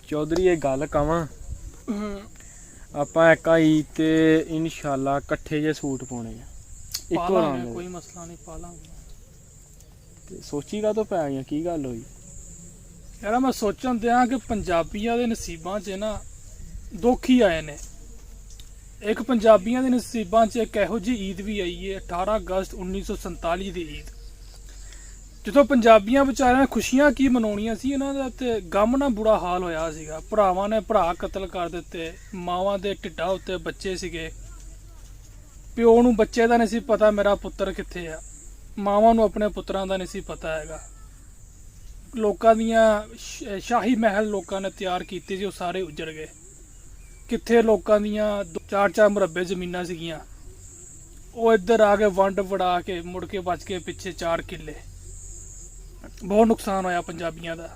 चौधरी एक गल कवां ਆਪਾਂ ਇੱਕ ਆਈ ਤੇ ਇਨਸ਼ਾਅੱਲਾ ਇਕੱਠੇ ਜੇ ਸੂਟ ਪਾਉਣੇ ਆ ਇੱਕੋ ਰੰਗ ਕੋਈ ਮਸਲਾ ਨਹੀਂ ਪਾ ਲਾਂਗੇ ਤੇ ਸੋਚੀ ਕਾ ਤੋਂ ਪੈ ਗਿਆ ਕੀ ਗੱਲ ਹੋਈ ਯਾਰ ਮੈਂ ਸੋਚਣ ਦਿਆਂ ਕਿ ਪੰਜਾਬੀਆਂ ਦੇ ਨਸੀਬਾਂ 'ਚ ਨਾ ਦੁੱਖ ਹੀ ਆਏ ਨੇ। ਇੱਕ ਪੰਜਾਬੀਆਂ ਦੇ ਨਸੀਬਾਂ 'ਚ ਇੱਕ ਇਹੋ ਜਿਹੀ ਈਦ ਵੀ ਆਈ ਹੈ 18 ਅਗਸਤ 1947 ਦੀ ਈਦ, ਜਦੋਂ ਪੰਜਾਬੀਆਂ ਵਿਚਾਰਿਆਂ ਨੇ ਖੁਸ਼ੀਆਂ ਕੀ ਮਨਾਉਣੀਆਂ ਸੀ, ਇਹਨਾਂ ਦਾ ਤੇ ਗਮ ਨਾਲ ਬੁਰਾ ਹਾਲ ਹੋਇਆ ਸੀਗਾ। ਭਰਾਵਾਂ ਨੇ ਭਰਾ ਕਤਲ ਕਰ ਦਿੱਤੇ, ਮਾਵਾਂ ਦੇ ਢਿੱਡਾਂ ਉੱਤੇ ਬੱਚੇ ਸੀਗੇ, ਪਿਓ ਨੂੰ ਬੱਚੇ ਦਾ ਨਹੀਂ ਸੀ ਪਤਾ ਮੇਰਾ ਪੁੱਤਰ ਕਿੱਥੇ ਆ, ਮਾਵਾਂ ਨੂੰ ਆਪਣੇ ਪੁੱਤਰਾਂ ਦਾ ਨਹੀਂ ਸੀ ਪਤਾ ਹੈਗਾ। ਲੋਕਾਂ ਦੀਆਂ ਸ਼ਾਹੀ ਮਹਿਲ ਲੋਕਾਂ ਨੇ ਤਿਆਰ ਕੀਤੇ ਸੀ, ਉਹ ਸਾਰੇ ਉੱਜੜ ਗਏ। ਕਿੱਥੇ ਲੋਕਾਂ ਦੀਆਂ 4-4 ਮੁਰੱਬੇ ਜ਼ਮੀਨਾਂ ਸੀਗੀਆਂ, ਉਹ ਇੱਧਰ ਆ ਕੇ ਵੰਡ ਵੜਾ ਕੇ ਮੁੜ ਕੇ ਬਚ ਕੇ ਪਿੱਛੇ 4 ਕਿੱਲੇ। ਬਹੁਤ ਨੁਕਸਾਨ ਹੋਇਆ ਪੰਜਾਬੀਆਂ ਦਾ।